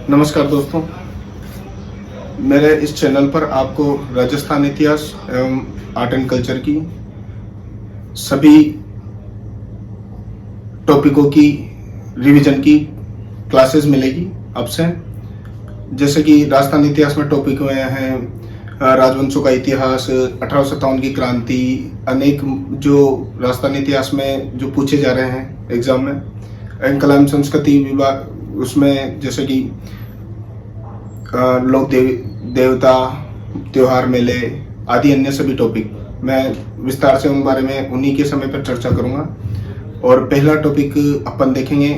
नमस्कार दोस्तों, मेरे इस चैनल पर आपको राजस्थान इतिहास एवं आर्ट एंड कल्चर की सभी टॉपिकों की रिवीजन की क्लासेस मिलेगी आपसे। जैसे कि राजस्थान इतिहास में टॉपिक हुए हैं राजवंशों का इतिहास, 1857 की क्रांति, अनेक जो राजस्थान इतिहास में जो पूछे जा रहे हैं एग्जाम में। कला संस्कृति विभाग उसमें जैसे कि लोक देवता, त्योहार, मेले आदि अन्य सभी टॉपिक मैं विस्तार से उन बारे में उन्हीं के समय पर चर्चा करूंगा। और पहला टॉपिक अपन देखेंगे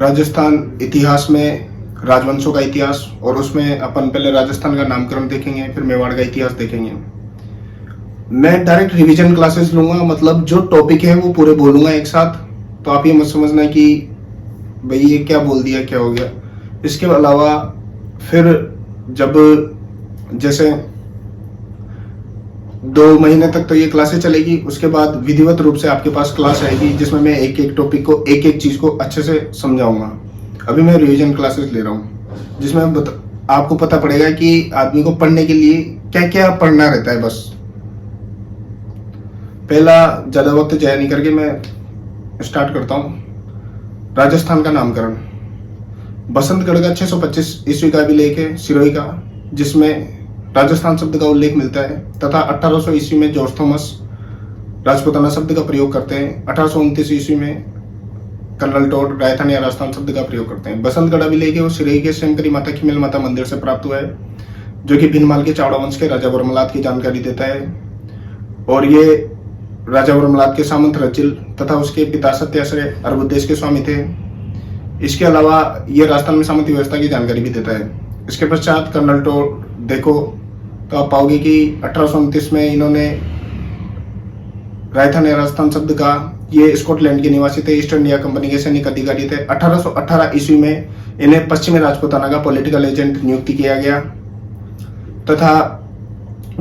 राजस्थान इतिहास में राजवंशों का इतिहास, और उसमें अपन पहले राजस्थान का नामकरण देखेंगे, फिर मेवाड़ का इतिहास देखेंगे। मैं डायरेक्ट रिवीजन क्लासेस लूंगा, मतलब जो टॉपिक है वो पूरे बोलूंगा एक साथ, तो आप ये मत समझना कि भाई ये क्या बोल दिया, क्या हो गया। इसके अलावा फिर जब जैसे 2 महीने तक तो ये क्लासेस चलेगी, उसके बाद विधिवत रूप से आपके पास क्लास आएगी जिसमें मैं एक एक टॉपिक को, एक एक चीज को अच्छे से समझाऊंगा। अभी मैं रिवीजन क्लासेस ले रहा हूँ जिसमें आपको पता पड़ेगा कि आदमी को पढ़ने के लिए क्या क्या पढ़ना रहता है। बस पहला ज्यादा वक्त जाया नहीं करके मैं स्टार्ट करता हूँ। राजस्थान का नामकरण बसंतगढ़ का 625 ईस्वी का अभिलेख है सिरोही का, जिसमें राजस्थान शब्द का उल्लेख मिलता है, तथा 1800 ईस्वी में जॉर्ज थॉमस राजपुताना शब्द का प्रयोग करते हैं। 1829 ईस्वी में कर्नल टॉड राजस्थान या राजस्थान शब्द का प्रयोग करते हैं। बसंतगढ़ अभिलेख है वो सिरोही के शंकरी माता खिमेल माता मंदिर से प्राप्त हुआ है, जो कि भिनमाल के चावड़ा वंश के राजा वर्मलात की जानकारी देता है। और ये राजा वर्मलात के सामंत रचिल तथा उसके पिता सत्याश्रय अरब देश के स्वामी थे। इसके अलावा ये राजस्थान में सामंती व्यवस्था की जानकारी भी देता है। इसके पश्चात कर्नल टॉड देखो तो आप पाओगे कि 1829 में इन्होंने राजस्थान या राजस्थान शब्द का, ये स्कॉटलैंड के निवासी थे, ईस्ट इंडिया कंपनी के सैनिक अधिकारी थे। 1818 ईस्वी में इन्हें पश्चिमी राजपुताना का पॉलिटिकल एजेंट नियुक्त किया गया, तथा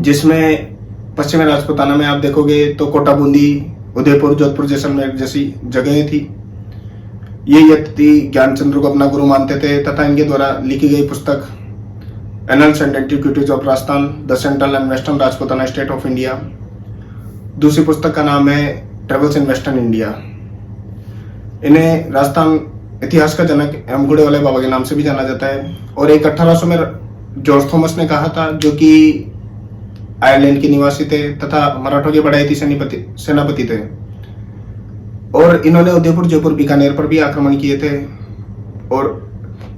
जिसमें पश्चिमी राजपुताना में आप देखोगे तो कोटा, बूंदी, उदयपुर, जोधपुर, जैसलमेर जैसी जगहें थी। ये व्यक्ति ज्ञानचंद्र को अपना गुरु मानते थे, तथा इनके द्वारा लिखी गई पुस्तक annuls and antiquities of Rajasthan, the central and western Rajputana state of India. दूसरी पुस्तक का नाम है ट्रेवल्स इन वेस्टर्न इंडिया। इन्हें राजस्थान इतिहास का जनक एवं घोड़े वाले बाबा के नाम से भी जाना जाता है। और एक 1800 में जॉर्ज थॉमस ने कहा था, जो कि आयरलैंड के निवासी थे तथा मराठों के बड़े सेनापति थे, और इन्होंने उदयपुर, जयपुर, बीकानेर पर भी आक्रमण किए थे, और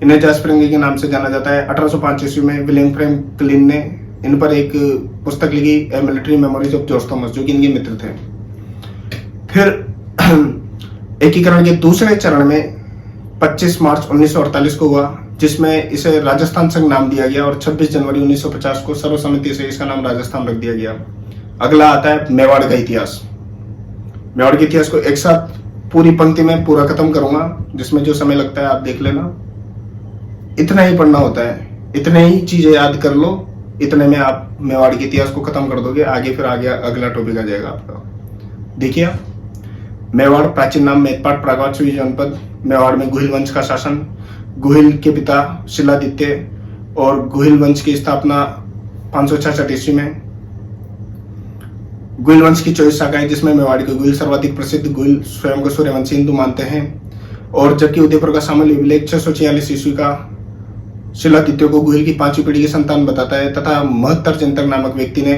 इन्हें जास्परिंग के नाम से जाना जाता है। 1805 ईस्वी में विलियम फ्रैंकलिन ने इन पर एक पुस्तक लिखी, a military memories of George Thomas, जो कि इनके मित्र थे। फिर एकीकरण के दूसरे चरण में 25 मार्च 1948 को हुआ, जिसमें इसे राजस्थान संघ नाम दिया गया, और 26 जनवरी 1950 को सर्वसम्मति से इसका नाम राजस्थान रख दिया गया। अगला आता है मेवाड़ का इतिहास। मेवाड़ के इतिहास को एक साथ पूरी पंक्ति में पूरा खत्म करूंगा, जिसमें जो समय लगता है आप देख लेना। इतना ही पढ़ना होता है, इतने ही चीजें याद कर लो, इतने में आप मेवाड़ के इतिहास को खत्म कर दोगे। आगे फिर आगे अगला टॉपिक आ जाएगा आपका। देखिए, मेवाड़ प्राचीन नाम मेदपाट प्रागवाचवी जनपद। मेवाड़ में गुहिल वंश का शासन, गुहिल के पिता शिलादित्य, और गुहिल वंश की स्थापना 566 ईस्वी में। गुहिल वंश की 24 शाखाएं, जिसमें मेवाड़ के गुहिल सर्वाधिक प्रसिद्ध। गुहिल स्वयं को सूर्यवंशी हिंदू मानते हैं, और जबकि उदयपुर का सामल अभिलेख 646 ईस्वी का शिलादित्य को गुहिल की 5वीं पीढ़ी की संतान बताता है, तथा महत्तर चिंतक नामक व्यक्ति ने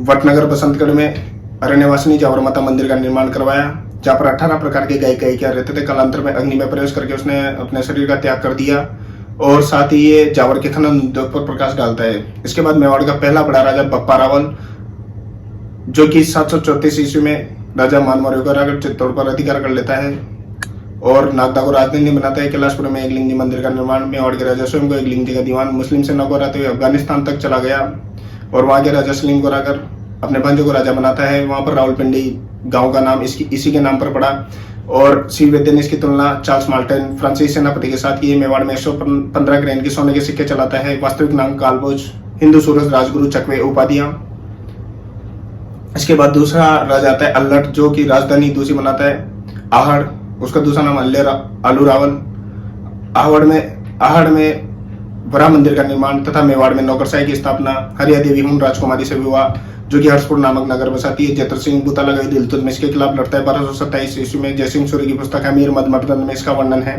वटनगर बसंतगढ़ में अरण्यवासिनी जावर माता मंदिर का निर्माण करवाया, जहाँ पर 18 प्रकार के गायिका रहते थे। कालांतर में अग्नि में प्रवेश करके उसने अपने शरीर का त्याग कर दिया, और साथ ही ये जावर के खनन उद्योग पर प्रकाश डालता है। इसके बाद मेवाड़ का पहला बड़ा राजा बप्पा रावल, जो कि 734 ईस्वी में राजा मानमौर्य को चित्तौड़ पर अधिकार कर लेता है, और नागदा को राजधानी बनाता है। कैलाशपुर में एक लिंग मंदिर का निर्माण। मेवाड़ के राजा स्वयं को एक लिंग का दीवान मुस्लिम सेना को हराते हुए अफगानिस्तान तक चला गया, और वहां के राजा सलीम को हराकर अपने भांजे को राजा बनाता है। वहां पर रावलपिंडी गांव का नाम इसी के नाम पर पड़ा, और सी वैद्य ने इसकी तुलना चार्ल्स मार्टिन फ्रांसीसी सेनापति के साथ की। मेवाड़ में 115 ग्रेन के सोने के सिक्के चलाता है। वास्तविक नाम कालभोज, हिंदू सूरज, राजगुरु, चकवे उपाधियां। इसके बाद दूसरा राजा आता है अल्लट, जो कि राजधानी दूसरी बनाता है। आहड़, उसका दूसरा नाम आलू रावल। आहड़ में बड़ा मंदिर का निर्माण तथा मेवाड़ में नौकरशाही की स्थापना हरिया देवी हुन राजकुमारी से हुआ, जो कि हर्षपुर नामक नगर बसाती है। जैतर सिंह बुताला गई इल्तुतमिश के खिलाफ लड़ता है। 1227 ईस्वी में जयसिंह सूरी की पुस्तक अमीर मद मर्दन में इसका वर्णन है।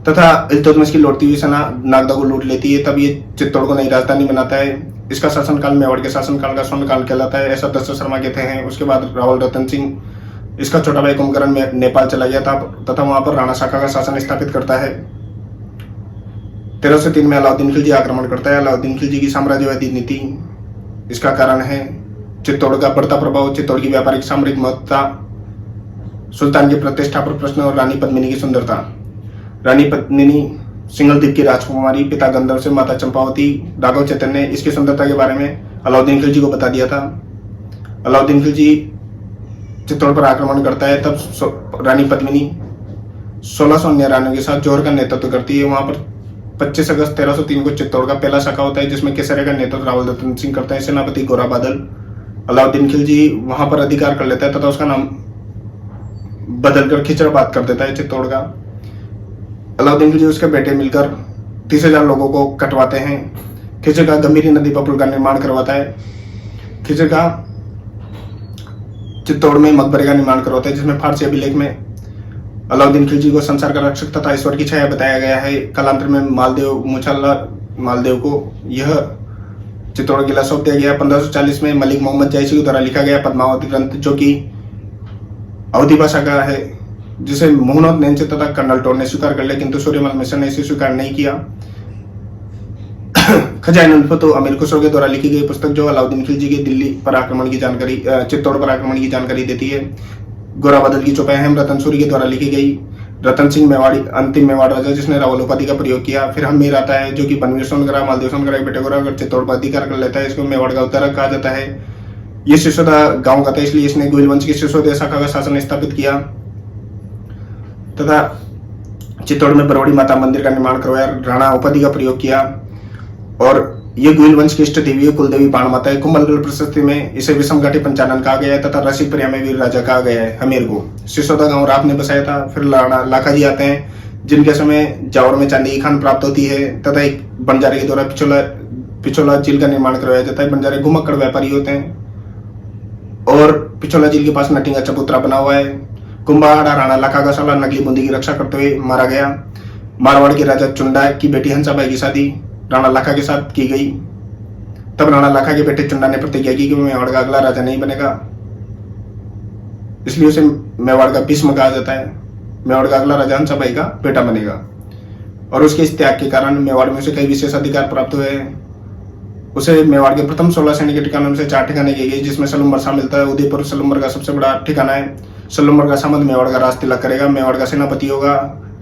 तथा इल्तुतमिश की लौटती हुई सेना नागदा को लूट लेती है। तब ये चित्तौड़ को नई राजधानी बनाता है। इसका शासनकाल मेवाड़ के शासनकाल का स्वर्णकाल कहलाता है, ऐसा दशरथ शर्मा कहते हैं। उसके बाद रावल रतन सिंह, इसका छोटा भाई कुंभकर्ण में नेपाल चला गया था तथा वहां पर राणा शाखा का शासन स्थापित करता है। 1303 में अलाउद्दीन खिलजी आक्रमण करता है। अलाउद्दीन खिलजी की साम्राज्यवादी नीति, इसका कारण है चित्तौड़ का बढ़ता प्रभाव, चित्तौड़ की व्यापारिक सामरिक महत्ता, सुल्तान की प्रतिष्ठा पर प्रश्न और रानी पद्मिनी की सुंदरता। रानी पद्मिनी सिंघल द्वीप की राजकुमारी, पिता गंधर्व से माता चंपावती। राघव चैतन्य ने इसकी सुंदरता के बारे में अलाउद्दीन खिलजी को बता दिया था। अलाउद्दीन खिलजी चित्तौड़ पर आक्रमण करता है। तब रानी पद्मिनी 1600 रानियों के साथ जौहर का नेतृत्व करती है। वहां पर 25 अगस्त 1303 को चित्तौड़ का पहला शाखा होता है, जिसमें केसरिया का नेतृत्व रावल रतन सिंह करते हैं। सेनापति गोरा बादल। अलाउद्दीन खिलजी वहां पर अधिकार कर लेता है तथा उसका नाम बदलकर खिचड़ाबाद कर देता है चित्तौड़ का। अलाउद्दीन खिलजी उसके बेटे मिलकर 30,000 लोगों को कटवाते हैं। खिचड़ का गंभीरी नदी पर पुल का निर्माण करवाता है। खिचड़ का चित्तौड़ में मकबरे का निर्माण करवाता है, जिसमें फारसी अभिलेख में अलाउद्दीन खिलजी को संसार का रक्षक तथा ईश्वर की छाया बताया गया है। कालांतर में मालदेव मुछल्ला मालदेव को यह चित्तौड़ किला सौंप दिया गया। 1540 में मलिक मोहम्मद जैसी के द्वारा लिखा गया पद्मावती ग्रंथ, जो कि अवधी भाषा का है, जिसे मोहनोद नैंचे तथा कर्नल टोर ने स्वीकार कर लिया, किंतु सूर्यमल मिश्र ने इसे स्वीकार नहीं किया। खजाइन-उल-फतह अमीर खुसरो के द्वारा लिखी गई पुस्तक, जो अलाउद्दीन खिलजी के दिल्ली पर आक्रमण की जानकारी, चित्तौड़ पर आक्रमण की जानकारी देती है। गोरा बादल की चौपाई अहम रतन सूरी के द्वारा लिखी गई। रतन सिंह मेवाड़ी, अंतिम मेवाड़ राजा जिसने रावल उपाधि का प्रयोग किया। फिर हमीर आता है, जो कि बनवीर सोनगरा मालदेव सोनगरा के बेटे गोरा अगर चित्तौड़ पर अधिकार कर लेता है, इसको मेवाड़ का उत्तरक कहा जाता है। ये सिसोदा गांव का था, इसलिए इसने गोहिल वंश की सिसोदिया शाखा का शासन स्थापित किया तथा चित्तौड़ में बरौड़ी माता मंदिर का निर्माण करवाया। राणा उपाधि का प्रयोग किया और ये गोहिल वंश की इष्ट देवी कुलदेवी बाण माता है। कुंभलगढ़ प्रशस्ति में इसे विषमघाटी पंचानन कहा गया है तथा रसिकप्रिया में वीर राजा कहा गया है हमीर को। सिसोदा गांव राप ने बसाया था। फिर राणा लाखाजी आते हैं, जिनके समय जावर में चांदी की खान प्राप्त होती है तथा एक बंजारे के द्वारा पिछोला झील का निर्माण करवाया जाता है। बंजारे घुमक्कड़ व्यापारी होते हैं और पिछोला झील के पास नटिंगा चबूतरा बना हुआ है। कुंभाड़ा राणा लाखा का साला नकली बूंदी की रक्षा करते हुए मारा गया। मारवाड़ के राजा चुंडा की बेटी हंसाबाई की शादी राणा लाखा के साथ की गई। तब राणा लाखा के बेटे चुंडा ने प्रतिज्ञा की कि मेवाड़ का अगला राजा नहीं बनेगा, इसलिए उसे मेवाड़ का भीष्म कहा जाता है। मेवाड़ का अगला राजा हंसाबाई का बेटा बनेगा और उसके इस त्याग के कारण मेवाड़ में उसे कई विशेष अधिकार प्राप्त हुए हैं। उसे मेवाड़ के प्रथम 16 सैनिक ठिकानों में से 4 ठिकाने किए गए, जिसमें सलुम्बर शामिल था। उदयपुर सलुम्बर का सबसे बड़ा ठिकाना है। सलुम्बर का सामंत मेवाड़ का राज तिलक करेगा। मेवाड़ का सेनापति होगा,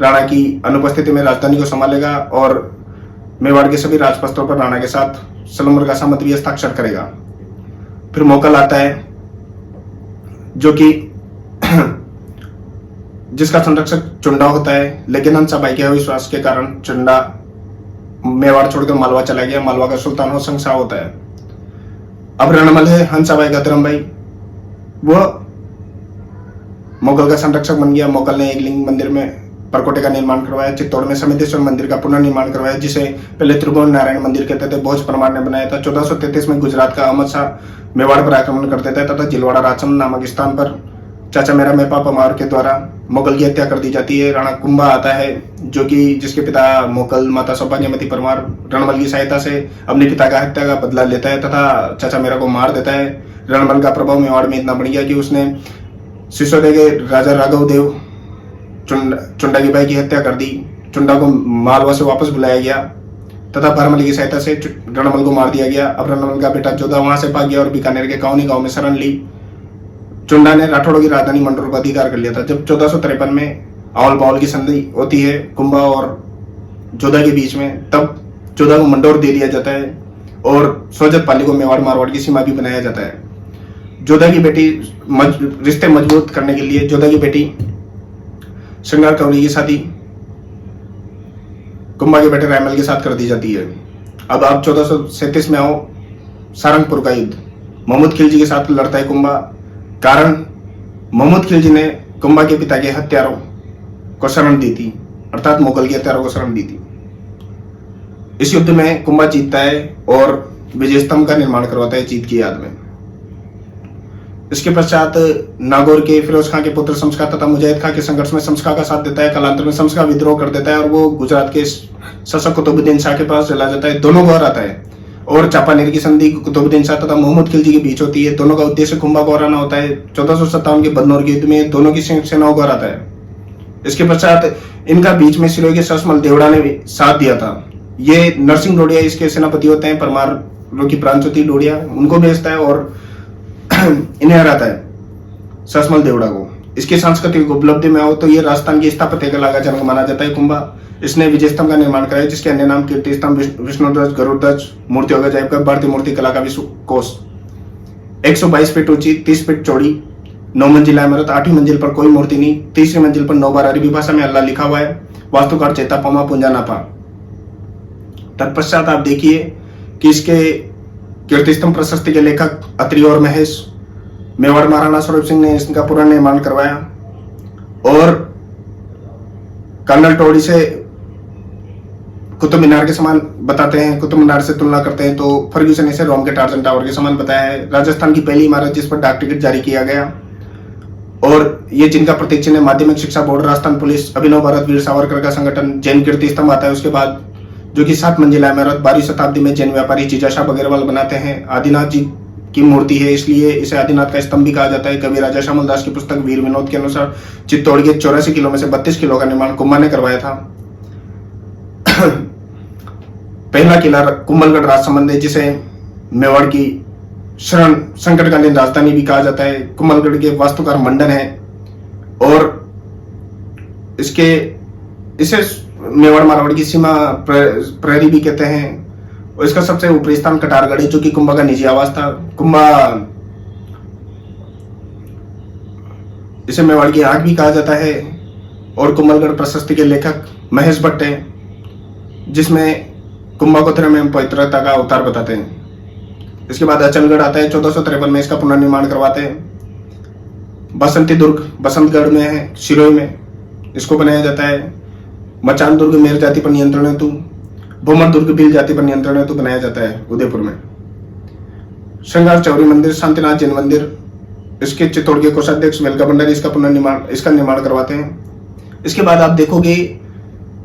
राणा की अनुपस्थिति में राजधानी को संभालेगा और मेवाड़ के सभी राजपत्रों पर राणा के साथ सलुम्बर का सामंत भी हस्ताक्षर करेगा। फिर मोकल आता है, जो कि जिसका संरक्षक चुंडा होता है, लेकिन हंसाबाई के अविश्वास के कारण चुंडा मेवाड़ छोड़कर मालवा चला गया। मालवा का सुल्तान हो संसा होता है। अब रणमल है हंसाबाई का धर्म भाई, वह मोगल का संरक्षक बन गया। मोगल ने एक लिंग मंदिर में परकोटे का निर्माण करवाया। चित्तौड़ में समितेश्वर मंदिर का पुनर्निर्माण करवाया, जिसे पहले त्रिभुवन नारायण मंदिर कहते थे। भोज परमार ने बनाया था। 1433 में गुजरात का अहमद शाह मेवाड़ पर आक्रमण कर देता है तथा जिलवाड़ा राजसमंद नामक स्थान पर चाचा मेरा मेपा परमार के द्वारा मुगल की हत्या कर दी जाती है। राणा कुंभा आता है, जो कि जिसके पिता मोकल माता सौभाग्यवती परमार रणबल की सहायता से अपने पिता का हत्या का बदला लेता है तथा चाचा मेरा को मार देता है। रणबल का प्रभाव मेवाड़ में इतना बढ़ गया कि उसने सिसोदे के राजा राघव देव चुंडा की भाई की हत्या कर दी। चुंडा को मालवा से वापस बुलाया गया तथा भरमल की सहायता से रणमल को मार दिया गया। अब रणमल का बेटा जोधा वहां से भाग गया और बीकानेर के काउनी गांव में शरण ली। चुंडा ने राठौड़ों की राजधानी मंडोर पर अधिकार कर लिया था। जब 1453 में आवल बावल की संधि होती है कुंभा और जोधा के बीच में, तब जोधा को मंडोर दे दिया जाता है और सोजत पाली को मेवाड़ मारवाड़ की सीमा भी बनाया जाता है। जोधा की बेटी रिश्ते मजबूत करने के लिए जोधा की बेटी श्रृंगार कौली की शादी कुंभा के बेटे रायमल के साथ कर दी जाती है। अब आप 1437 में आओ, सारंगपुर का युद्ध महमूद खिलजी के साथ लड़ता है कुंभा। कारण महमूद खिलजी ने कुंभा के पिता के हत्यारों को शरण दी थी। अर्थात मुगल के हथियारों को शरण दी थी। इस युद्ध में कुंभा जीतता है और विजय स्तंभ का निर्माण करवाता है जीत की याद में। इसके पश्चात नागौर के फिरोज खां के पुत्र शम्स खां तथा मुजाहिद खां के संघर्ष में शम्स खां का साथ देता है। कालांतर में शम्स खां विद्रोह कर देता है और वो गुजरात के शासक कुतुबुद्दीन शाह के पास चला जाता है। दोनों को हराता है और चापानेर की संधि कुतुबुद्दीन शाह तथा मोहम्मद खिलजी के बीच होती है। दोनों का उद्देश्य कुंभा को हराना होता है। 1457 के बदनौर के युद्ध में दोनों की सेनाओं को हराता है। इसके पश्चात इनका बीच में सिरोही के ससमल देवड़ा ने भी साथ दिया था। ये नरसिंह डोडिया इसके सेनापति होते हैं, परमार की ब्रांच होती है डोडिया, उनको भेजता है और इन्हें हराता है ससमल देवड़ा को। इसकी सांस्कृतिक उपलब्धि में आओ तो ये राजस्थान की स्थापत्य कला का जनक माना जाता है कुंभा। इसने विजय स्तंभ का निर्माण कराया जिसके अन्य नाम कीर्ति स्तंभ, विष्णु ध्वज, गरुड़ ध्वज, मूर्ति अजायब का भारतीय मूर्ति कला का विश्व कोष। 122 फीट ऊंची, 30 फीट चौड़ी, 9 मंजिला इमारत। 8वीं मंजिल पर कोई मूर्ति नहीं। 3री मंजिल पर 9 बार अरबी भाषा में अल्लाह लिखा हुआ है। वास्तुकार चेता पमा पुंजा नापा। तत्पश्चात आप देखिए कि इसके कीर्ति स्तंभ प्रशस्ति के लेखक अत्रि और महेश, मेवाड़ महाराणा स्वरूप सिंह ने इसका पुनर्निर्माण करवाया और कर्नल टोडी से कुतुब मीनार के समान बताते हैं, कुतुब मीनार से तुलना करते हैं तो फर्ग्यूसन इसे रोम के टार्जन टावर के समान बताया है। राजस्थान की पहली इमारत जिस पर डाक टिकट जारी किया गया और ये जिनका प्रतीक चिन्ह माध्यमिक शिक्षा बोर्ड, राजस्थान पुलिस, अभिनव भारत, वीर सावरकर का संगठन, जैन कीर्ति स्तंभ आता है उसके बाद, जो कि 7 मंजिला इमारत। 12वीं शताब्दी में जैन व्यापारी जीजाशाह बगैरवाल बनाते हैं। आदिनाथ जी की मूर्ति है इसलिए इसे आदिनाथ का स्तंभ भी कहा जाता है। कवि राजा श्यामल दास की पुस्तक वीर विनोद के अनुसार चित्तौड़ के 84 किलो में से 32 किलो का निर्माण कुंभा ने करवाया था। पहला किला कुंभलगढ़ राजसमंद है जिसे मेवाड़ की शरण संकटकालीन राजधानी भी कहा जाता है। कुंभलगढ़ के वास्तुकार मंडन है और इसे मेवाड़ मारवाड़ की सीमा प्रहरी भी कहते हैं। और इसका सबसे ऊपरी स्थान कटारगढ़ है जो कि कुंभा का निजी आवास था। कुंभा इसे मेवाड़ की आंख भी कहा जाता है और कुंभलगढ़ प्रशस्ति के लेखक महेश भट्ट है जिसमें कुंभा को धर्म एवं पवित्रता का अवतार बताते हैं। इसके बाद अचलगढ़ आता है। 1453 में इसका पुनर्निर्माण करवाते हैं। बसंती दुर्ग बसंतगढ़ में है, सिरोही में इसको बनाया जाता है। मचान दुर्ग मेर जाति पर नियंत्रण हेतु, भूमर दुर्ग भील जाति पर नियंत्रण हेतु बनाया जाता है उदयपुर में। श्रृंगार चौरी मंदिर, शांतिनाथ जैन मंदिर, इसके चित्तौड़ के कोषाध्यक्ष वेलका भंडारी इसका निर्माण करवाते हैं। इसके बाद आप देखोगे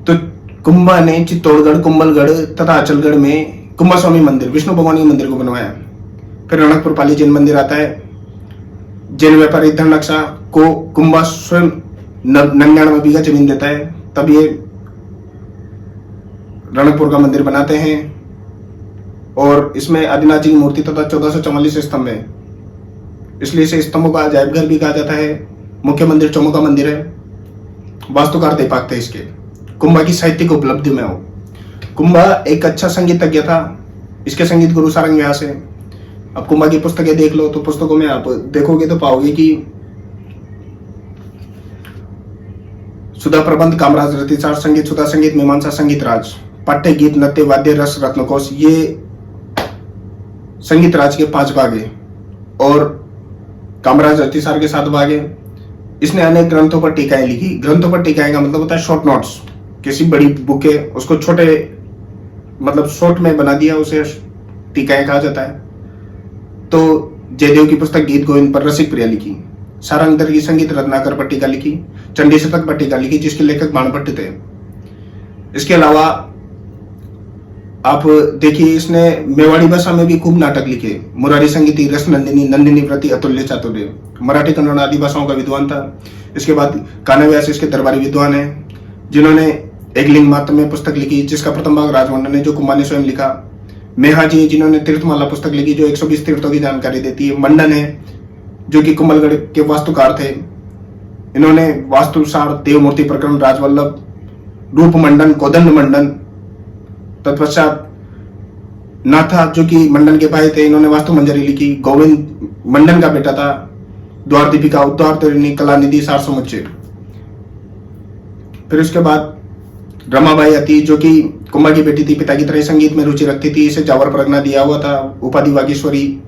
तो कुंभा ने चित्तौड़गढ़, कुंभलगढ़ तथा अचलगढ़ में कुंभा स्वामी मंदिर, विष्णु भगवान के मंदिर को बनवाया। फिर रणकपुर पाली जैन मंदिर आता है। जैन व्यापारी धनरक्षा को कुंभा स्वयं 99 बीघा जमीन देता है, तब ये रणकपुर का मंदिर बनाते हैं और इसमें आदिनाथ जी की मूर्ति तथा 1444 स्तंभ है, इसलिए इसे स्तंभों का अजायब घर भी कहा जाता है। मुख्य मंदिर चौमो का मंदिर है। वास्तुकार देपाक थे इसके। कुंभा की साहित्यिक उपलब्धि में हो, कुंभा एक अच्छा संगीतज्ञ था। इसके संगीत गुरु सारंग व्यास है। अब कुंभा की पुस्तकें देख लो तो पुस्तकों में आप देखोगे तो पाओगे कि सुधा प्रबंध, कामराज रतिचार, संगीत सुधा, संगीत मीमांसा, संगीत राज, पाठ्य गीत, नृत्य, वाद्य रस, रत्नकोश, ये संगीत राज के 5 भाग है और कामराज रतिसार के 7 भाग है। इसने अनेक ग्रंथों पर टीकाएं लिखी। ग्रंथों पर टीकाएं का मतलब होता है शॉर्ट नोट्स। किसी बड़ी बुक है उसको छोटे मतलब शॉर्ट में बना दिया, उसे टीकाएं कहा जाता है। तो जयदेव की पुस्तक गीत गोविंद पर रसिक प्रिया लिखी। सारंगधर की संगीत रत्नाकर पर टीका लिखी। चंडी शतक पर टीका लिखी जिसके लेखक बाणभट्ट थे। इसके अलावा आप देखिए इसने मेवाड़ी भाषा में भी खूब नाटक लिखे। मुरारी संगीति, रस नंदिनी, नंदिनी व्रति, अतुल्य चातुर्य। मराठी, कन्नड़ आदि भाषाओं का विद्वान था। इसके बाद कान्हा व्यास इसके दरबारी विद्वान हैं जिन्होंने एक लिंग मात्र में पुस्तक लिखी जिसका प्रथम भाग राजमंडन है जो कुंभा ने स्वयं लिखा। मेहा जी जिन्होंने तीर्थमाला पुस्तक लिखी जो 120 तीर्थों की जानकारी देती है। मंडन है जो कि कुंभलगढ़ के वास्तुकार थे। इन्होंने वास्तुसार, देवमूर्ति प्रकरण, राजवल्लभ, रूप मंडन, कोदंड मंडन। तत्पश्चात नाथा जो कि मंडन के भाई थे, इन्होंने वास्तु मंजरी लिखी। गोविंद मंडन का बेटा था। द्वार दीपिका, उद्वार तरिणी, कलानिधि, सार समुच्चय। फिर उसके बाद रमाबाई आती जो कि कुंभा की बेटी थी। पिता की तरह संगीत में रुचि रखती थी। इसे जावर प्रज्ञा दिया हुआ था। उपाधि वागीश्वरी,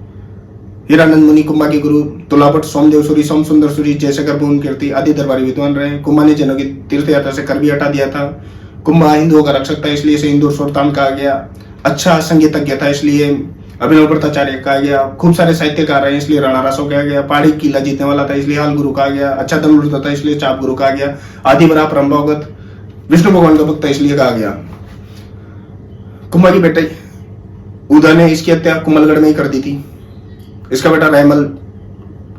हीरानंद मुनि कुंभा के गुरु, तुलाभट्ट सोमदेव सूरी, सोम सुंदर सूरी, जयशंकर भुवन कीर्ति आदि दरबारी विद्वान रहे। कुंभा ने जैनों की तीर्थ यात्रा से कर भी हटा दिया था। कुंभा हिंदुओं का रक्षक था, इसलिए इसे हिंदू सुल्तान कहा गया। अच्छा संगीतज्ञ था, इसलिए अभिनव भट्टाचार्य कहा गया। खूब सारे साहित्यकार रहे, इसलिए राणा रासो कहा गया। पहाड़ी किला जीतने वाला था, इसलिए हाल गुरु कहा गया। अच्छा धनुर्धर था, इसलिए चाप गुरु कहा गया। आदि बरा परमभगत विष्णु भगवान का भक्त, इसलिए कहा गया। कुंभा की बेटे उदा ने इसकी हत्या कुंभलगढ़ में ही कर दी थी। इसका बेटा रायमल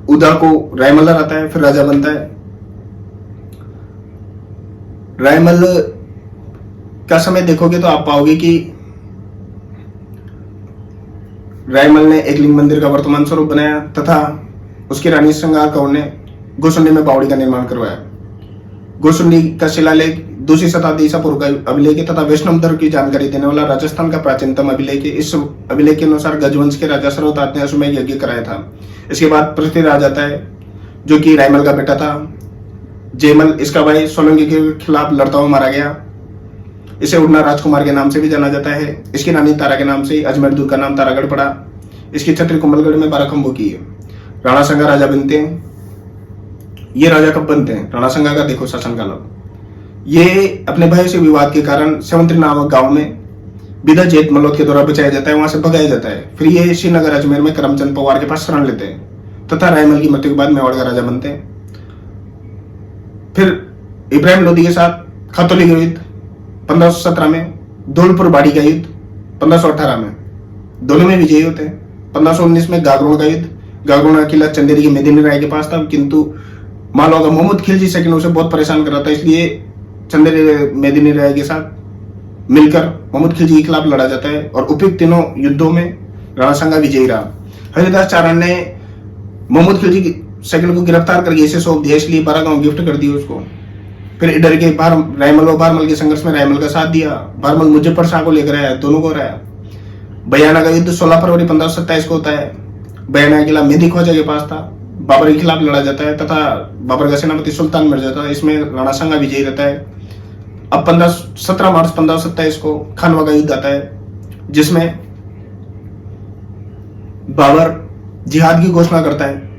उदा को रायमल रहता है, फिर राजा बनता है। रायमल का समय देखोगे तो आप पाओगे कि रायमल ने एक लिंग मंदिर का वर्तमान स्वरूप बनाया तथा उसकी रानी श्रृंगार कौर ने गोसुंडी में बावड़ी का निर्माण करवाया। गोसुंडी का शिलालेख 2वीं शताब्दी ईसा पूर्व का अभिलेख तथा वैष्णव धर्म की जानकारी देने वाला राजस्थान का प्राचीनतम अभिलेख। इस अभिलेख के अनुसार गजवंश के राजा सर्वतात ने अश्वमेध यज्ञ कराया था। इसके बाद पृथ्वीराज आता है, जो कि रायमल का बेटा था। जयमल इसका भाई सोलंकी के खिलाफ लड़ता हुआ मारा गया। इसे उड़ना राजकुमार के नाम से भी जाना जाता है। इसकी रानी तारा के नाम से अजमेर दूर का नाम तारागढ़ पड़ा। इसकी छत्री कुंभलगढ़ में 12 खंभों की है। राणा संगा राजा बनते हैं। ये राजा कब बनते हैं? राणा संगा का देखो शासनकाल। ये अपने भाई से विवाद के कारण सेवंत्री नामक गांव में बिदा जेठ मल्होत्र के द्वारा बचाया जाता है, वहां से भगाया जाता है। फिर ये श्रीनगर अजमेर में करमचंद पवार के पास शरण लेते हैं तथा रायमल की मृत्यु के बाद मेवाड़ का राजा बनते हैं। फिर इब्राहिम लोदी के साथ खतौली का युद्ध 1517 में, धौलपुर बाड़ी का युद्ध 1518 में, दोनों में विजयी होते हैं। 1519 में गागरोन का युद्ध, गागरोन का किला चंदेरी के मेदिनी राय के पास था, किंतु मालवा का मोहम्मद खिलजी सेकंड उसे बहुत परेशान कर रहा था, इसलिए चंदेरी मेदिनी राय के साथ मिलकर मोहम्मद खिलजी के खिलाफ लड़ा जाता है और उपयुक्त तीनों युद्धों में राणा संगा विजयी रहा। हरिदास चारण ने मोहम्मद खिलजी सेकंड को गिरफ्तार करके इसे सौंप दिया, इसलिए 12 गांव गिफ्ट कर दिए उसको। फिर इधर के रायमल और बारमल के संघर्ष में रायमल का साथ दिया। बारमल मुजफ्फर शाह को लेकर आया, दोनों को हराया। बयाना का युद्ध 16 फरवरी 1527 को होता है। बयाना का किला मेहदी ख्वाजा के पास था। बाबर के खिलाफ लड़ा जाता है तथा बाबर का सेनापति सुल्तान मिर्जा था, इसमें राणा संगा विजयी रहता है। अब 17 मार्च 1527 को खानवा का युद्ध आता है, जिसमें बाबर जिहाद की घोषणा करता है,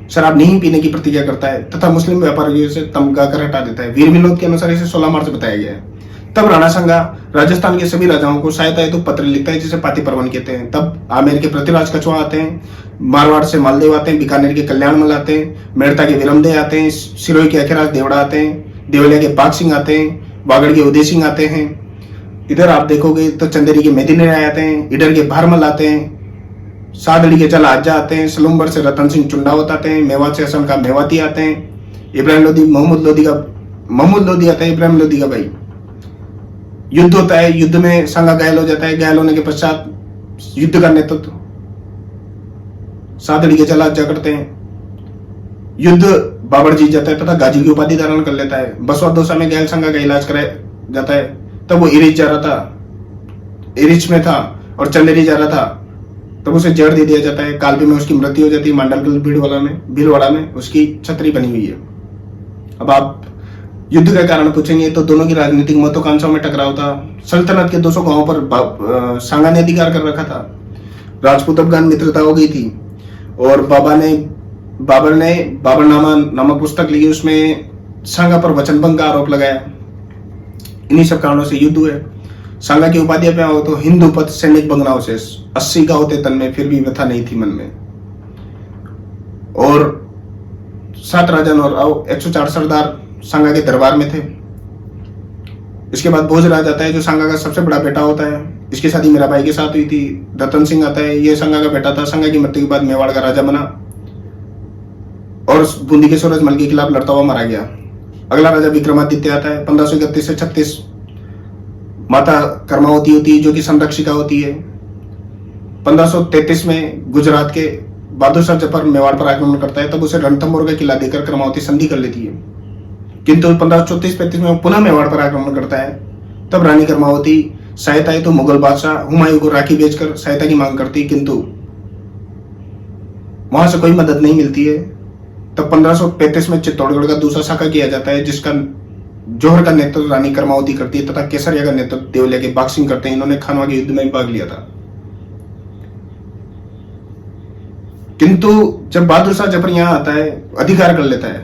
शराब नहीं पीने की प्रतिज्ञा करता है तथा मुस्लिम व्यापारियों से तमगा कर हटा देता है। वीर विनोद के अनुसार इसे 16 मार्च बताया गया है। तब राणा संगा राजस्थान के सभी राजाओं को सहायता हेतु पत्र लिखता है, जिसे पाती परवन कहते हैं। तब आमेर के पृथ्वीराज कछुआ आते हैं, मारवाड़ से मालदेव आते हैं, बीकानेर के कल्याणमल आते हैं, मेड़ता के विरमदे आते हैं, सिरोही के अखिराज देवड़ा आते हैं, देवलिया के बाग सिंह आते हैं, बागड़ के उदय सिंह आते हैं। इधर आप देखोगे तो चंदेरी के मेदिनी राय आते हैं, इधर के भारमल आते हैं, सादड़ी के चल आजा आते हैं, सलूम्बर से रतन सिंह चुंडावत आते हैं, मेवात से असम का मेवाती आते हैं, इब्राहिम लोदी मोहम्मद लोदी आता है, इब्राहिम लोदी का भाई। युद्ध होता है, युद्ध में संगा घायल हो जाता है। घायल होने के पश्चात युद्ध का नेतृत्व सादड़ी के चल आजा करते हैं। युद्ध बाबर जीत जाता है तथा गाजी की उपाधि धारण कर लेता है। बसवा दोसा में घायल संगा का इलाज कराया जाता है। तब वो इरिच जा रहा था, इरिच में था और चंदेरी जा रहा था, तब उसे जड़ दे दिया जाता है। कालपी में उसकी मृत्यु हो जाती है। मांडलगढ़ भीलवाड़ा में उसकी छतरी बनी हुई है। अब आप युद्ध का कारण पूछेंगे तो दोनों की राजनीतिक महत्वाकांक्षाओं में टकराव था। सल्तनत के 200 गांवों पर सांगा ने अधिकार कर रखा था। राजपूत अफगान मित्रता हो गई थी और बाबरनामा नामक पुस्तक लिखी, उसमें सांगा पर वचनभंग का आरोप लगाया। इन्हीं सब कारणों से युद्ध हुए। सांगा की उपाधि पे आओ तो हिंदू पथ सैनिक भग्नावशेष 80 का होते तन में, फिर भी व्यथा नहीं थी मन में। और 7 राजन और 104 सरदार सांगा के दरबार में थे। इसके बाद भोजराज आता है, जो सांगा का सबसे बड़ा बेटा होता है। इसकी शादी मीराबाई के साथ हुई थी। रतन सिंह आता है, ये सांगा का बेटा था। सांगा की मृत्यु के बाद मेवाड़ का राजा बना और बूंदी के सूरजमल के खिलाफ लड़ता हुआ मारा गया। अगला राजा विक्रमादित्य आता है। 1531 से 36 माता कर्मावती होती है, जो कि संरक्षिका होती है। 1533 में गुजरात के बहादुर शाह जफर मेवाड़ पर आक्रमण करता है, तब उसे रणथंभौर का किला देकर कर्मावती संधि कर लेती है। किंतु 1534-35 में पुनः मेवाड़ पर आक्रमण करता है। तब रानी कर्मावती सहायता है तो मुगल बादशाह हुमायूं को राखी बेचकर सहायता की मांग करती, किंतु वहां से कोई मदद नहीं मिलती है। तब 1535 में चित्तौड़गढ़ का दूसरा शाखा किया जाता है, जिसका जौहर का नेतृत्व रानी कर्मावती करती है तथा केसरिया का नेतृत्व देवलिया के बाग सिंह करते हैं। इन्होंने खानवा के युद्ध में भाग लिया था। किंतु जब बहादुर शाह जफर यहाँ आता है, अधिकार कर लेता है,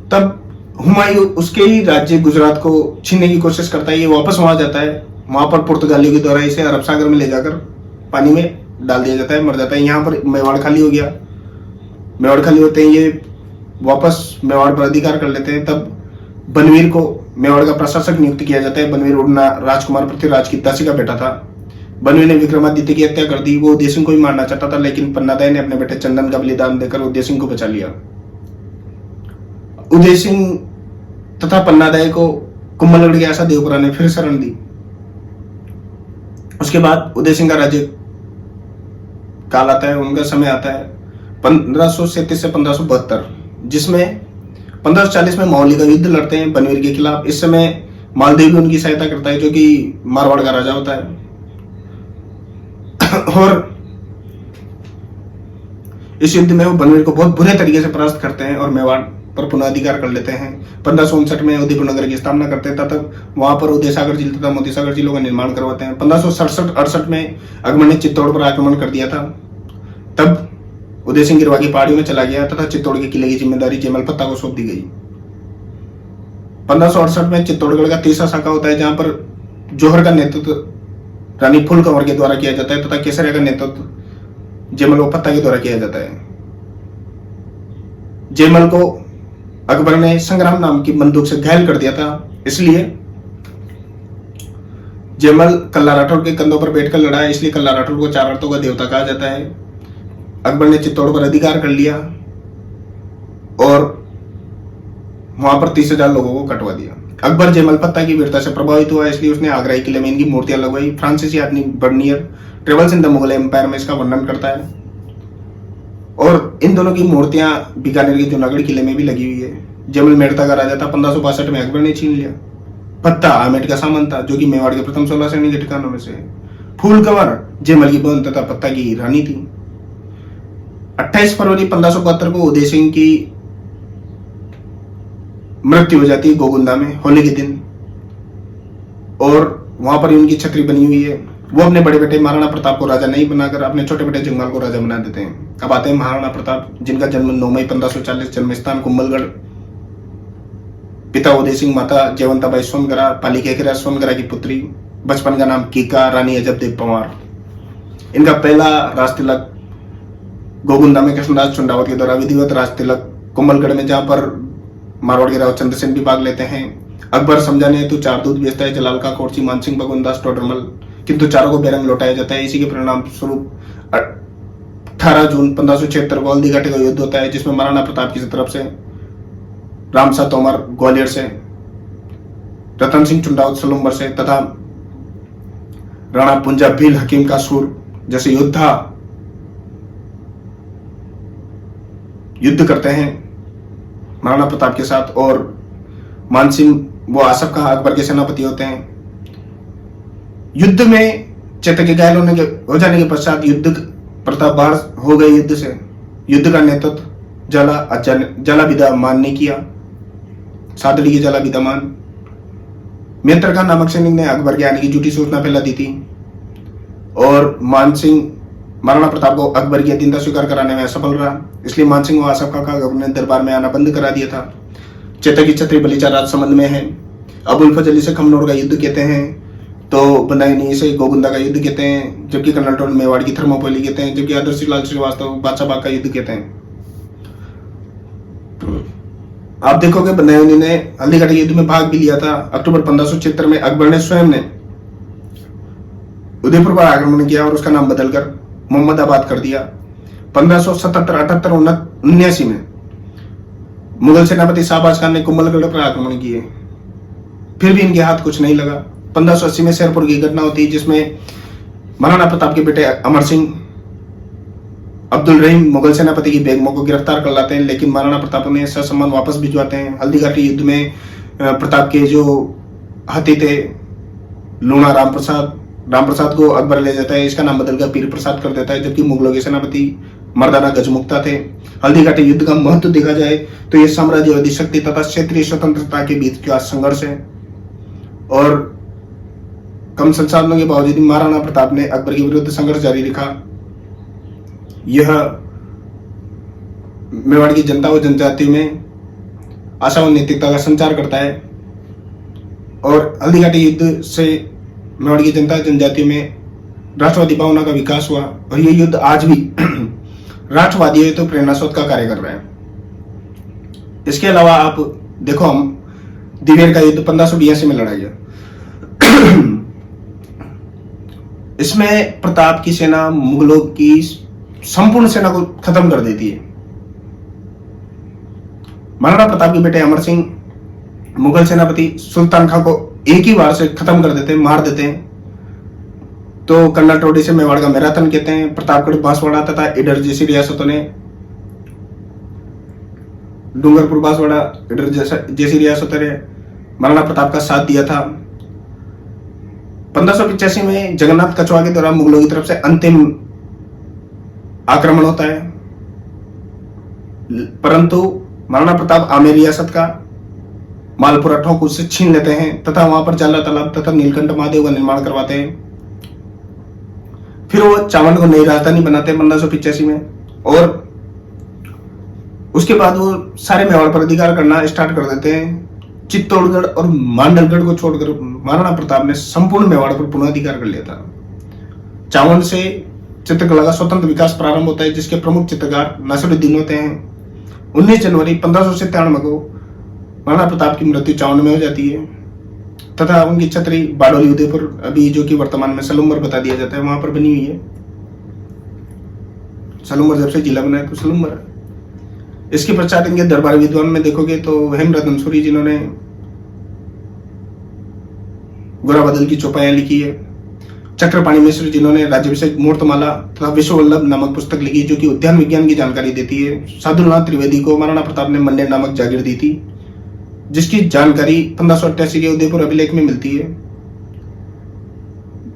तब हुमायूं उसके ही राज्य गुजरात को छीनने की कोशिश करता है। ये वापस वहां जाता है, वहां पर पुर्तगालियों के द्वारा इसे अरब सागर में ले जाकर पानी में डाल दिया जाता है, मर जाता है। यहाँ पर मेवाड़ खाली हो गया। मेवाड़ खाली होते हैं, ये वापस मेवाड़ पर अधिकार कर लेते हैं। तब बनवीर को मेवाड़ का प्रशासक नियुक्त किया जाता है। बनवीर उड़ना राजकुमार पृथ्वीराज की दासी का बेटा था। बनवीर ने विक्रमादित्य की हत्या कर दी। वो उदय सिंह को भी मारना चाहता था, लेकिन पन्नादाई ने अपने बेटे चंदन का बलिदान देकर उदय सिंह को बचा लिया। उदय सिंह तथा पन्नादाई को कुंभलगढ़ के आशा देवपुरा ने फिर शरण दी। उसके बाद उदय सिंह का राज्य काल आता है, उनका समय आता है 1537 से 1572, जिसमें 1540 में मौली का युद्ध लड़ते हैं बनवीर के खिलाफ। इस समय मालदेव भी उनकी सहायता करता है, जो कि मारवाड़ का राजा होता है। और इस युद्ध में वो बनवीर को बहुत बुरे तरीके से परास्त करते हैं और मेवाड़ पर पुनः अधिकार कर लेते हैं। 1559 में उदयपुर नगर की स्थापना करते हैं, तब वहां पर उदय सागर झील तथा मोती सागर झीलों का निर्माण करवाते हैं। 1567-68 में अकबर ने चित्तौड़ पर आक्रमण कर दिया था। तब उदय सिंह गिरवा की पहाड़ियों में चला गया तथा चित्तौड़ के किले की जिम्मेदारी जयमल पत्ता को सौंप दी गई। 1568 में चित्तौड़गढ़ का तीसरा शाखा होता है, जहां पर जौहर का नेतृत्व रानी फूल कंवर के द्वारा किया जाता है तथा केसरिया का नेतृत्व जयमल पत्ता के द्वारा किया जाता है। जयमल को अकबर ने संग्राम नाम की बंदूक से घायल कर दिया था, इसलिए जयमल कल्ला राठौर के कंधों पर बैठकर लड़ा है, इसलिए कल्ला राठौर को चार अर्थों का देवता कहा जाता है। अकबर ने चित्तौड़ पर अधिकार कर लिया और वहां पर 30,000 लोगों को कटवा दिया। अकबर जयमल पत्ता की वीरता से प्रभावित हुआ, इसलिए उसने आगरा किले में इनकी मूर्तियां लगवाई। फ्रांसीसी आदमी Bernier Travels in the Mughal Empire में इसका वर्णन करता है। और इन दोनों की मूर्तियां बीकानेर के जूनागढ़ किले में भी लगी हुई है। जयमल मेड़ता का राजा था, 1562 में अकबर ने छीन लिया। पत्ता आमेट का सामंत था, जो कि मेवाड़ के प्रथम 16 सैन्य के ठिकानों में से। फूल कंवर जयमल की बहन तथा पत्ता की रानी थी। 28 फरवरी 1572 को उदय सिंह की मृत्यु हो जाती है गोगुंदा में होली के दिन, और वहां पर उनकी छतरी बनी हुई है। वो अपने बड़े बेटे महाराणा प्रताप को राजा नहीं बनाकर अपने छोटे बेटे जंगमाल को राजा बना देते हैं। अब आते हैं महाराणा प्रताप, जिनका जन्म 9 मई 1540, जन्म स्थान कुंभलगढ़। पिता उदय सिंह, माता जयवंताबाई सोनगरा, पाली केकरा सोनगरा की पुत्री। बचपन का नाम कीका, रानी अजबदेव पंवार। इनका पहला राज तिलक गोगुंदा में कृष्णराज चुंडावत के द्वारा विधिवत राज तिलक कुंभलगढ़ में, जहां पर मारवाड़ के राव चंद्रसेन भी भाग लेते हैं। अकबर समझाने हेतु 4 दूत भेजता है, जलाल का कोर्ची, मानसिंह, भगवनदास, टोडरमल, किंतु चारों को बेरंग लौटाया जाता है। इसी के परिणाम स्वरूप 18 जून 1576 को हल्दी घाटी का युद्ध होता है, जिसमें महाराणा प्रताप की तरफ से रामसा तोमर ग्वालियर से, रतन सिंह चुंडावत सलूम्बर से तथा राणा पुंजा भील हकीम का सूर जैसे योद्धा युद्ध करते हैं महाराणा प्रताप के साथ। और मानसिंह वो आसफ खां अकबर के सेनापति होते हैं। युद्ध में चेतक के घायल हो जाने के पश्चात युद्ध प्रताप बाहर हो गए युद्ध से। युद्ध का नेतृत्व जला विदामान ने किया, सादड़ी की जला विदामान। मेहतर खान नामक सैनिक ने अकबर के आने की झूठी सूचना फैला दी थी, और मानसिंह महाराणा प्रताप को अकबर की अधीनता स्वीकार कराने में असफल रहा, इसलिए मानसिंह और आसफ खां का अकबर ने दरबार में आना बंद करा दिया था। चेतक की छतरी बलीचा राजसमंद में है। अबुल फजल से खमनोर का युद्ध कहते हैं, तो बनाई से गोगुंदा का युद्ध कहते हैं, जबकि कर्नल टोल मेवाड़ की थर्मोपोली कहते हैं, जबकि आदर्श लाल श्रीवास्तव बादशाह बाग का युद्ध कहते हैं। आप देखोगे बनायोनी ने हल्दीघाटी युद्ध में भाग भी लिया था। अक्टूबर 1576 में अकबर ने स्वयं ने उदयपुर पर आक्रमण किया और उसका नाम बदलकर मोहम्मदाबाद कर दिया। 1577, 78, 79 में मुगल सेनापति शाहबाज खान ने कुंभलगढ़ पर आक्रमण किए, फिर भी इनके हाथ कुछ नहीं लगा। 1580 में शेरपुर की घटना होती है, जिसमें महाराणा प्रताप के बेटे अमर सिंह अब्दुल रहीम मुगल सेनापति की बेगमों को गिरफ्तार कर लाते हैं, लेकिन महाराणा प्रताप उन्हें ससम्मान वापस भिजवाते हैं। हल्दीघाटी युद्ध में प्रताप के जो हाथी थे लूणा राम प्रसाद को अकबर ले जाता है, इसका नाम बदलकर पीर प्रसाद कर देता है, जबकि मुगलों के सेनापति मर्दाना गजमुक्ता थे। हल्दीघाटी युद्ध का महत्व देखा जाए तो यह साम्राज्यवादी शक्ति तथा क्षेत्रीय स्वतंत्रता के बीच का संघर्ष है, और कम संसाधनों के बावजूद महाराणा प्रताप ने अकबर के विरुद्ध संघर्ष जारी रखा। यह मेवाड़ की जनता व जनजातियों में आशा व नैतिकता का संचार करता है और हल्दीघाटी युद्ध से मेवाड़ की जनता जनजातियों में राष्ट्रवादी भावना का विकास हुआ और ये युद्ध आज भी राष्ट्रवादी है तो प्रेरणा स्रोत का कार्य कर रहा है। इसके अलावा आप देखो, हम दिवेर का युद्ध 1582 में लड़ा गया। इसमें प्रताप की सेना मुगलों की संपूर्ण सेना को खत्म कर देती है। महाराणा प्रताप के बेटे अमर सिंह मुगल सेनापति सुल्तान खां को एक ही बार से खत्म कर देते हैं, मार देते हैं। तो कन्नड़ टोडी से मेवाड़ का मैराथन कहते हैं। प्रतापगढ़, बांसवाड़ा तथा इडर जैसी रियासतों ने, डूंगरपुर, बांसवाड़ा, इडर जैसी रियासतों ने महाराणा प्रताप का साथ दिया था। 1585 में जगन्नाथ कछुआ के दौरान मुगलों की तरफ से अंतिम आक्रमण होता है, परंतु महाराणा प्रताप आमेर रियासत का मालपुरा ठोक उससे छीन लेते हैं तथा वहां पर जाला तालाब तथा नीलकंठ महादेव का निर्माण करवाते हैं। फिर वो चावंड को नई राजधानी बनाते हैं 1585 में और उसके बाद वो सारे मेवाड़ पर अधिकार करना स्टार्ट कर देते हैं। चित्तौड़गढ़ और मांडलगढ़ को छोड़कर महाराणा प्रताप ने संपूर्ण मेवाड़ पर पुनः अधिकार कर लिया था। चावंड से चित्रकला का स्वतंत्र विकास प्रारंभ होता है, जिसके प्रमुख चित्रकार नसीरुद्दीन होते हैं। 19 जनवरी 1597 को महाराणा प्रताप की मृत्यु चावंड में हो जाती है तथा उनकी छतरी बाडोली उदयपुर, अभी जो कि वर्तमान में सलूमर बता दिया जाता है, वहां पर बनी हुई है। सलूमर जब से जिला बना है तो सलूमर। इसके पश्चात इनके दरबार विद्वान में देखोगे तो हेमरतन मंसूरी, जिन्होंने गोराबदल की चौपाइयां लिखी है। चक्रपाणी मिश्र, जिन्होंने राज्याभिषेक मूर्तमाला तथा विश्व वल्लभ नामक पुस्तक लिखी, जो कि उद्यान विज्ञान की जानकारी देती है। साधुनाथ त्रिवेदी को महाराणा प्रताप ने मंडेर नामक जागीर दी थी, जिसकी जानकारी 1588 के उदयपुर अभिलेख में मिलती है।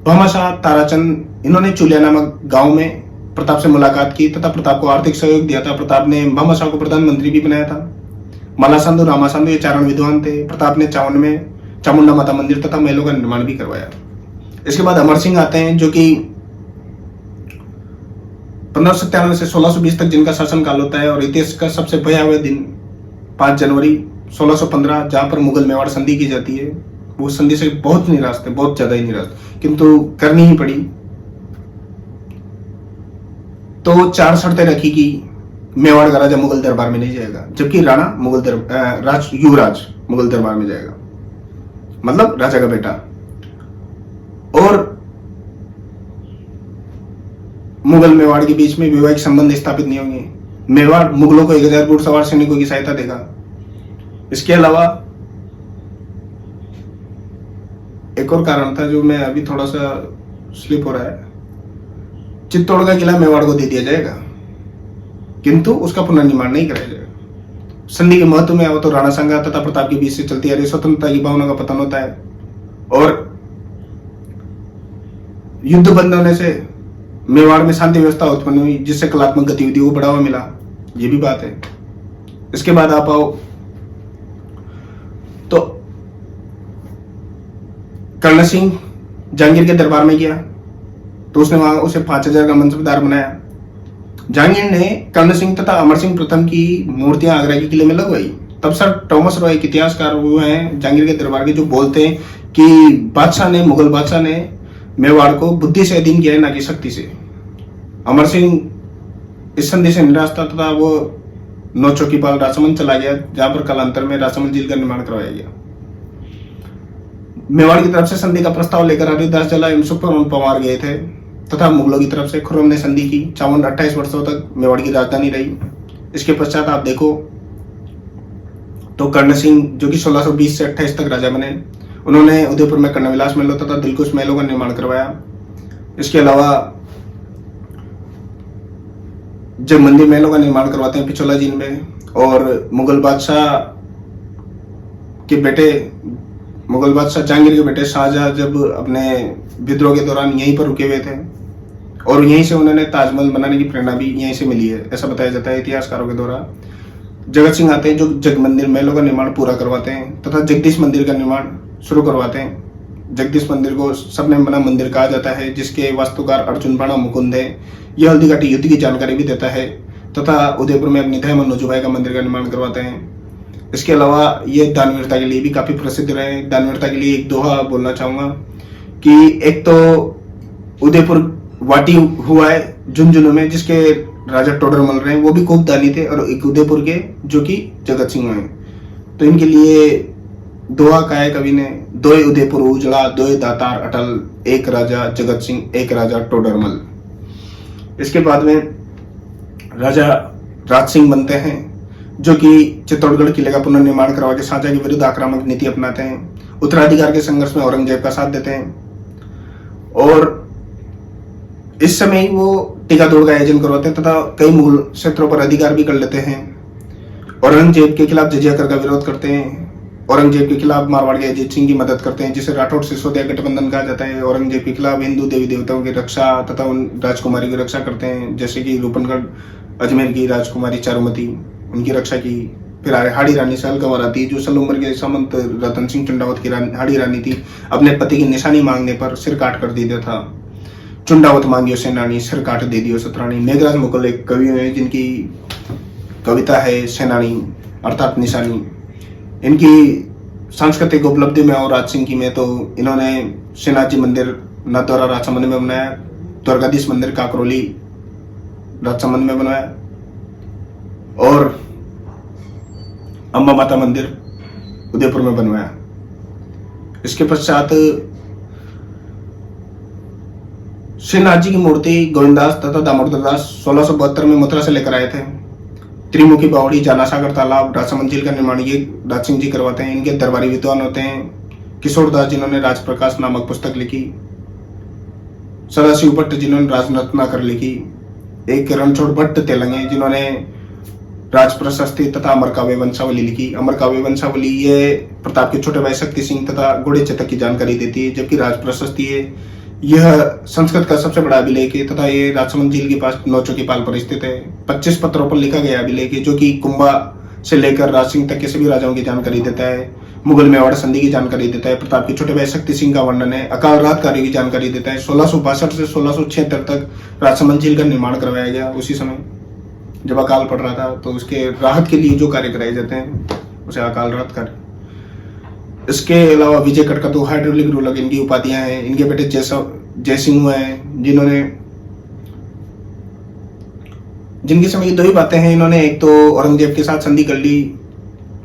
भामाशाह ताराचंद, इन्होंने चुलिया नामक गांव में प्रताप से मुलाकात की तथा प्रताप को आर्थिक सहयोग दिया था। प्रताप ने भामाशाह को प्रधानमंत्री भी बनाया था। मालासांधु, रामासांधु ये चारण विद्वान थे। प्रताप ने चावंड में चामुंडा माता मंदिर तथा महलों का निर्माण भी करवाया। इसके बाद अमर सिंह आते हैं, जो कि 1597 से 1620 तक जिनका शासनकाल होता है और इतिहास का सबसे भयावह दिन 5 जनवरी 1615, जहां पर मुगल मेवाड़ संधि की जाती है। वो संधि से बहुत निराश थे, बहुत ज्यादा ही निराश, किंतु करनी ही पड़ी। तो 4 शर्तें रखी कि मेवाड़ का राजा मुगल दरबार में नहीं जाएगा, जबकि राणा युवराज मुगल दरबार में जाएगा, मतलब राजा का बेटा। और मुगल मेवाड़ के बीच में वैवाहिक संबंध स्थापित नहीं होंगे। मेवाड़ मुगलों को 1000 घुड़सवार सैनिकों की सहायता देगा। इसके अलावा एक और कारण था जो मैं अभी थोड़ा सा स्लिप हो रहा है। चित्तौड़ का किला मेवाड़ को दे दिया जाएगा, किंतु उसका पुनर्निर्माण नहीं कराया जाएगा। संधि के महत्व में आओ तो राणा संगा तथा प्रताप के बीच से चलती आ रही स्वतंत्रता की भावना का पतन होता है और युद्ध बंद होने से मेवाड़ में शांति व्यवस्था उत्पन्न हुई, जिससे कलात्मक गतिविधियों को बढ़ावा मिला। ये भी बात है। इसके बाद आप आओ तो कर्ण सिंह जहांगीर के दरबार में गया तो उसने वहां उसे 5000 का मनसबदार बनाया। जहांगीर ने कर्ण सिंह तथा अमर सिंह प्रथम की मूर्तियां आगरा के किले में लगवाई। तब सर टॉमस रॉय, एक इतिहासकार हुए हैं जहांगीर के दरबार के, जो बोलते हैं कि मुगल बादशाह ने मेवाड़ को बुद्धि से अधीन किया है, ना कि शक्ति से। अमर सिंह इस संधि से निराश था तथा वो नौचौकीपाल राजसमंद चला गया, जहां पर कालांतर में राजसमंद झील का निर्माण करवाया गया। मेवाड़ की तरफ से संधि का प्रस्ताव लेकर हरिदास जला एवं सुखपुर पवार गए थे तथा मुगलों की तरफ से खुर्रम ने संधि की। चावंड 28 वर्षों तक मेवाड़ की राजधानी रही। इसके पश्चात आप देखो तो कर्ण सिंह, जो कि 1620 से 28 तक राजा बने, उन्होंने उदयपुर में कर्णविलास महलों तथा दिलकुश महलों का निर्माण करवाया। इसके अलावा जब मंदिर महलों का निर्माण करवाते हैं पिछोला झील में, और मुगल बादशाह जहांगीर के बेटे शाहजहां जब अपने विद्रोह के दौरान यहीं पर रुके हुए थे और यहीं से उन्होंने ताजमहल बनाने की प्रेरणा भी यहीं से मिली है, ऐसा बताया जाता है इतिहासकारों के द्वारा। जगत सिंह आते हैं, जो जग मंदिर महलों का निर्माण पूरा करवाते हैं तथा जगदीश मंदिर का निर्माण शुरू करवाते हैं। जगदीश मंदिर को सबने बना मंदिर कहा जाता है, जिसके वास्तुकार अर्जुन बाणा मुकुंद है। यह हल्दीघाटी युद्ध की जानकारी भी देता है तथा उदयपुर में अग्निथय मन्नूजुभाई का मंदिर का निर्माण करवाते हैं। इसके अलावा ये दानवीरता के लिए भी काफी प्रसिद्ध रहे। दानवीरता के लिए एक दोहा बोलना चाहूंगा कि एक तो उदयपुर वाटी हुआ है झुंझुनू में, जिसके राजा टोडरमल रहे, वो भी खूब दानी थे, और एक उदयपुर के जो कि जगत सिंह हैं। तो इनके लिए दोहा कहा है कवि ने, दोय उदयपुर उजड़ा, दोय दातार अटल, एक राजा जगत सिंह, एक राजा टोडरमल। इसके बाद में राजा राज सिंह बनते हैं, जो कि चित्तौड़गढ़ किले का पुनर्निर्माण करवा के शाहजहां के विरुद्ध आक्रामक नीति अपनाते हैं। उत्तराधिकार के संघर्ष में औरंगजेब का साथ देते हैं, और इस समय ही वो टीका दौड़ का आयोजन करवाते हैं तथा कई मुगल क्षेत्रों पर अधिकार भी कर लेते हैं। औरंगजेब के खिलाफ जजिया कर का विरोध करते हैं। औरंगजेब के खिलाफ मारवाड़ के अजीत सिंह की मदद करते हैं, जिसे राठौड़ सिसोदिया गठबंधन कहा जाता है। औरंगजेब के खिलाफ हिंदू देवी देवताओं की रक्षा तथा उन राजकुमारी की रक्षा करते हैं, जैसे कि रूपनगढ़ अजमेर की राजकुमारी चारुमती, उनकी रक्षा की। फिर हाड़ी रानी सलगंवर थी, जो सलूमर के सामंत रतन सिंह चुंडावत की हाड़ी रानी थी। अपने पति की निशानी मांगने पर सिर काट कर दे दिया था। चुंडावत मांगियो सेनानी, सिर काट दे दियो सतरानी। मेघराज मुगल एक कवि है जिनकी कविता है सेनानी अर्थात निशानी। इनकी सांस्कृतिक उपलब्धि में और राज सिंह की में तो इन्होंने श्रीनाथ जी मंदिर नाथद्वारा राजसमंद में बनाया, द्वारकाधीश मंदिर काकरोली राजसमंद में बनाया, और अम्बा माता मंदिर उदयपुर में बनवाया। इसके पश्चात श्रीनाथ जी की मूर्ति गोविंदास तथा दामोदर दास 1672 में मथुरा से लेकर आए थे। त्रिमुखी बावड़ी, जाना सागर तालाब, राजसमंद झील का निर्माण ये राज सिंह जी करवाते हैं। इनके दरबारी विद्वान होते हैं किशोर दास, जिन्होंने राजप्रकाश नामक पुस्तक लिखी, सदाशिव भट्ट जिन्होंने राजरत्नाकर लिखी, एक रणछोड़ भट्ट तेलंगे जिन्होंने राज प्रशस्ति तथा अमर काव्य वंशावली लिखी। अमर काव्य वंशावली ये प्रताप के छोटे भाई शक्ति सिंह तथा घोड़े चेतक की जानकारी देती है, जबकि राज प्रशस्ति है यह संस्कृत का सबसे बड़ा अभिलेख है तथा ये राजसमंद झील के पास नौचों की पाल पर स्थित है। 25 पत्रों पर लिखा गया अभिलेख है, जो कि कुंभा से लेकर राज सिंह तक के सभी राजाओं की जानकारी देता है। मुगल मेवाड़ संधि की जानकारी देता है। प्रताप के छोटे भाई शक्ति सिंह का वर्णन है। अकाल रात कार्यों की जानकारी देता है। 1662 से 1676 तक राजसमंद झील का निर्माण करवाया गया। उसी समय जब अकाल पड़ रहा था तो उसके राहत के लिए जो कार्य कराए जाते हैं उसे अकाल रात कार्य। इसके अलावा विजय कटकतु हाइड्रोलिक रूलर इनकी उपाधियां हैं। इनके बेटे जयसिंह हैं, जिनके समय दो ही बातें हैं। इन्होंने एक तो औरंगजेब के साथ संधि कर ली,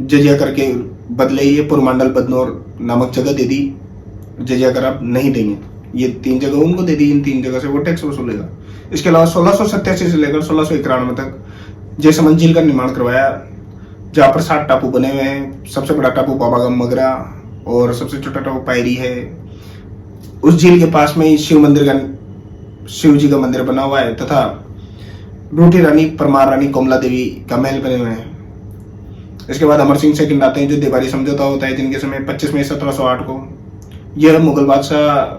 जजिया करके बदले ये पुरमांडल बदनौर नामक जगह दे दी, जजिया कर आप नहीं देंगे, ये 3 जगह उनको दे दी। इन 3 जगह से वो टैक्स वसूलेगा। इसके अलावा 1687 से लेकर 1691 तक जयसमंद झील का निर्माण करवाया, जहाँ पर 7 टापू बने हुए हैं। सबसे बड़ा टापू बाबागम मगरा और सबसे छोटा टापू पायरी है। उस झील के पास में ही शिव जी का मंदिर बना हुआ है तथा रूठी रानी, परमार रानी, कोमला देवी का महल बने हुए हैं। इसके बाद अमर सिंह सेकंड आते हैं, जो देवारी समझौता होता है, जिनके समय 25 मई 1708 को यह मुगल बादशाह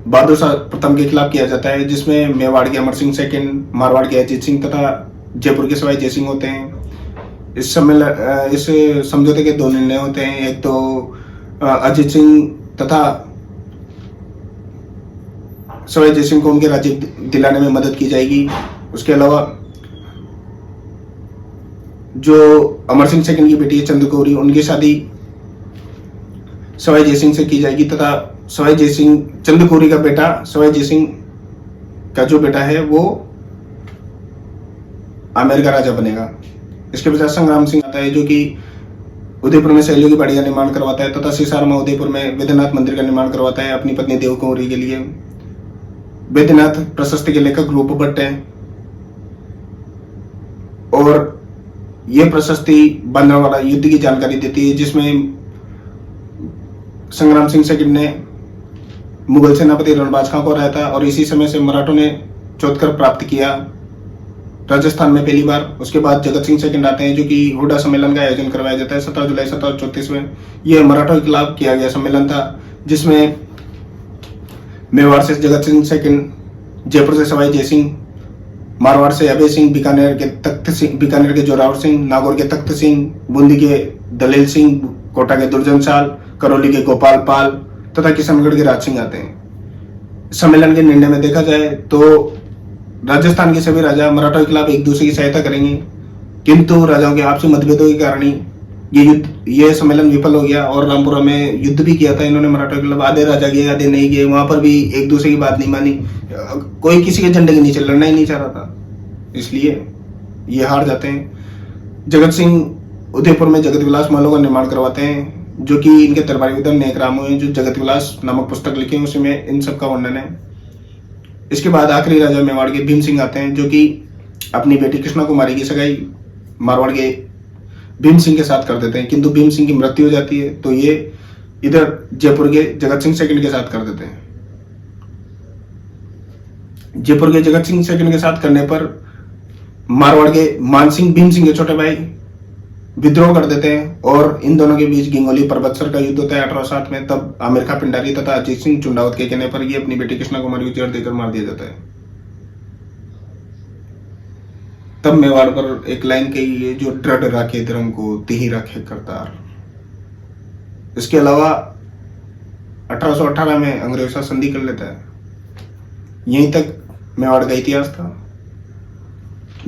बहादुर शाह प्रथम के खिलाफ किया जाता है, जिसमें मेवाड़ के अमर सिंह सेकंड, मारवाड़ के अजीत सिंह तथा जयपुर के सवाई जयसिंह होते हैं। इस समझौते के 2 निर्णय होते हैं। एक तो अजीत सिंह तथा सवाई जयसिंह को उनके राज्य दिलाने में मदद की जाएगी। उसके अलावा जो अमर सिंह सेकंड की बेटी है चंद्रगौरी, उनकी शादी सवाई जयसिंह से की जाएगी तथा सवाई जयसिंह, चंद्रगौरी का बेटा सवाई जयसिंह का जो बेटा है वो आमेर का राजा बनेगा। इसके पश्चात संग्राम सिंह आता है, जो कि उदयपुर में शैलियों की बाड़ी का निर्माण करवाता है तथा सिसार में उदयपुर में वैद्यनाथ मंदिर का निर्माण करवाता है अपनी पत्नी देवकुंवरी के लिए। वैद्यनाथ प्रशस्ति के लेखक रूप भट्ट है, और यह प्रशस्ति बांद्रावाला युद्ध की जानकारी देती है, जिसमें संग्राम सिंह सेकंड ने मुगल सेनापति रणबाज खां को हराया था, और इसी समय से मराठों ने चौथकर प्राप्त किया राजस्थान में पहली बार। उसके बाद जगत सिंह सेकंड आते हैं, जो कि हुडा सम्मेलन का आयोजन करवाया जाता है 17 जुलाई 1734 में। यह मराठों के खिलाफ किया गया सम्मेलन था, जिसमें मेवाड़ से जगत सिंह सेकंड, जयपुर से सवाई जयसिंह, मारवाड़ से अभय सिंह, बीकानेर के जोरावर सिंह, नागौर के तख्त सिंह, बूंदी के दलेल सिंह, कोटा के दुर्जन साल, करौली के गोपाल पाल तथा किशनगढ़ के राज सिंह आते हैं। सम्मेलन के निर्णय में देखा जाए तो राजस्थान के सभी राजा मराठों के खिलाफ एक दूसरे की सहायता करेंगे, किंतु राजाओं के आपसी मतभेदों के कारण ही ये सम्मेलन विफल हो गया और रामपुरा में युद्ध भी किया था इन्होंने मराठों के खिलाफ। आधे राजा गए आधे नहीं गए, वहां पर भी एक दूसरे की बात नहीं मानी, कोई किसी के झंडे के नीचे लड़ना ही नहीं चाह रहा था, इसलिए ये हार जाते हैं। जगत सिंह उदयपुर में जगत विलास महलों का निर्माण करवाते हैं, जो कि इनके दरबारी विद्वान नेक राम हुए, जो जगत विलास नामक पुस्तक लिखे हैं, उसमें इन सब का वर्णन है। इसके बाद आखिरी राजा मेवाड़ के भीम सिंह आते हैं, जो कि अपनी बेटी कृष्णा कुमारी की सगाई मारवाड़ के भीम सिंह के साथ कर देते हैं, किंतु भीम सिंह की मृत्यु हो जाती है, तो ये इधर जयपुर के जगत सिंह सेकंड के साथ कर देते हैं। जयपुर के जगत सिंह सेकंड के साथ करने पर मारवाड़ के मानसिंह भीम सिंह के छोटे भाई विद्रोह कर देते हैं और इन दोनों के बीच गिंगोली परबतसर का युद्ध होता है 1807 में। तब आमिर खां पिंडारी तथा अजीत सिंह चुंडावत के कहने पर ये अपनी बेटी कृष्णा कुमारी को जहर देकर मार दिया जाता है। तब मेवाड़ पर एक लाइन कही है, जो दृढ़ राखे धर्म को तिहि राखे करतार। इसके अलावा 1818 में अंग्रेजों से संधि कर लेता है। यहीं तक मेवाड़ का इतिहास था।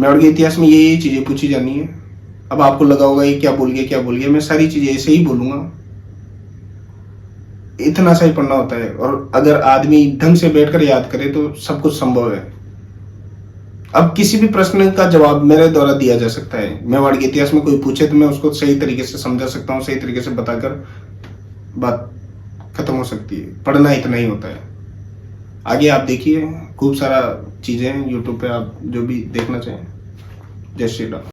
मेवाड़ के इतिहास में ये चीजें पूछी जानी है। अब आपको लगा होगा ये क्या बोल गया, मैं सारी चीजें ऐसे ही बोलूंगा, इतना सा ही पढ़ना होता है, और अगर आदमी ढंग से बैठकर याद करे तो सब कुछ संभव है। अब किसी भी प्रश्न का जवाब मेरे द्वारा दिया जा सकता है। मेवाड़ के इतिहास में कोई पूछे तो मैं उसको सही तरीके से समझा सकता हूँ, सही तरीके से बताकर बात खत्म हो सकती है। पढ़ना इतना ही होता है। आगे आप देखिए, खूब सारा चीजें हैं यूट्यूब पे, आप जो भी देखना चाहें। जय श्री राम।